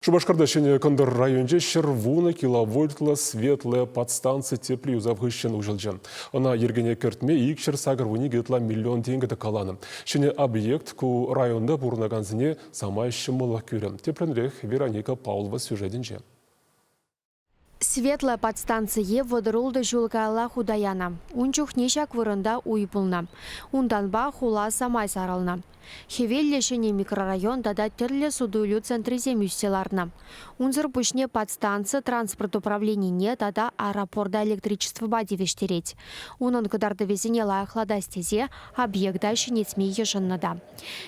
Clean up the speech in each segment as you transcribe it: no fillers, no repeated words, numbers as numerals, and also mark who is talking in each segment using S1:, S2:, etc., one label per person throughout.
S1: Шубашкардашыне Кондор районже шервуны киловольтлы светлые подстанции теплию завгыщен ужылжен. Она ергене кертме икшер сагырвуни гетла миллион теңгеді каланы. Шыне объект ку районда бурнаганзіне самай шымылық көрем. Тепленрех Вероника Павлова сюжетінже.
S2: Светлая подстанция водорулды жулгайла худаяна. Унчух нешак вырында уйпылна. Унданба хула самай сарална. Хевеллешене микрорайон дада терле судулю центризе мюстеларна. Унзыр пушне подстанция транспорт управления дада аэропорда электричество бади вештереть. Унан кадарды везене лайхлада стезе объект дальше нетме ешеннада.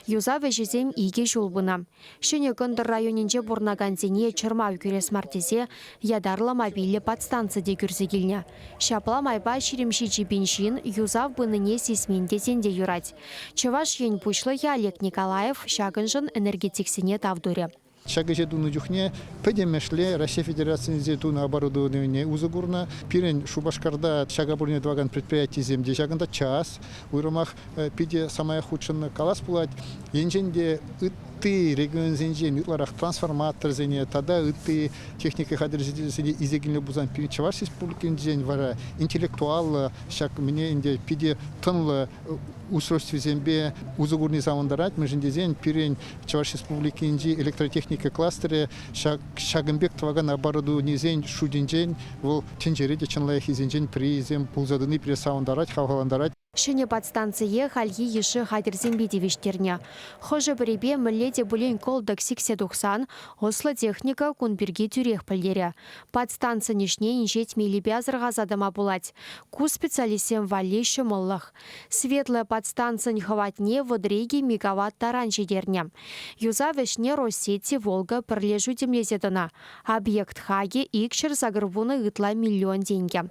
S2: Юза вежезем иге жулбына. Шене Кондор районинже бурнаганзене чермав күрес мартезе ядарла мобильный подстанция де күрзегилне. Шапла майба ширемши чипиншин юзав быныне сисменде зенде юрать. Чеваш ень пушлы Олег Николаев шагынжын энергетиксене тавдуре.
S3: Шагыже дуну жүхне педемешле Россия Федерации институна оборудования узыгурна пирен Шубашкарда шагабурне дваган предприятий земде шагында час уйрымах пиде самая худшина калас пулать енженде ты регион зенжен ютларах трансформатор зене тада ты техника хадырзене изегилне бузан Чуваш республикин день вара интеллектуал шаг мне инде пиде тынлы устройство зембе узыгурни завандарать мы женде зен пирен Чуваш республикин электротехника кластере шагымбек тваган оборудование зен шудинжен вол тенжереде чынлая хизенжен призем пулзадыны пресауандарать хаваландарать.
S2: Шыне подстанция хальги еші хадерзембе девештерне. Хожы біребе мүлледе бұлен колдық 80-90 ослы техника күнберге тюрех пілдері. Подстанция нешне инжет мейлебе азырға задама бұлать. Ку специалисем валли шымыллық. Светлая подстанция нхаватне водреги мегаватт таран жедерне. Юза вешне Россети Волга пірлежу демлезедіна. Объект хаги икшір загырвуны ытла миллион деньги.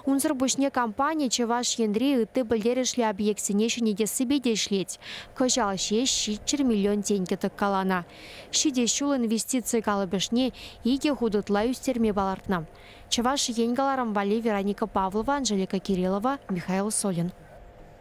S2: Унзыр бұшне компания Чуваш ендре ыты Дерешлі объектсіне шынеде сыбеде ішлет. Көжал шеш 4 миллион тенге калана. Шиде шул инвестиции калыбышне иге худытла үстерме балартна. Чуваш енгаларам вали Вероника Павлова, Анжелика Кириллова, Михаил Солин.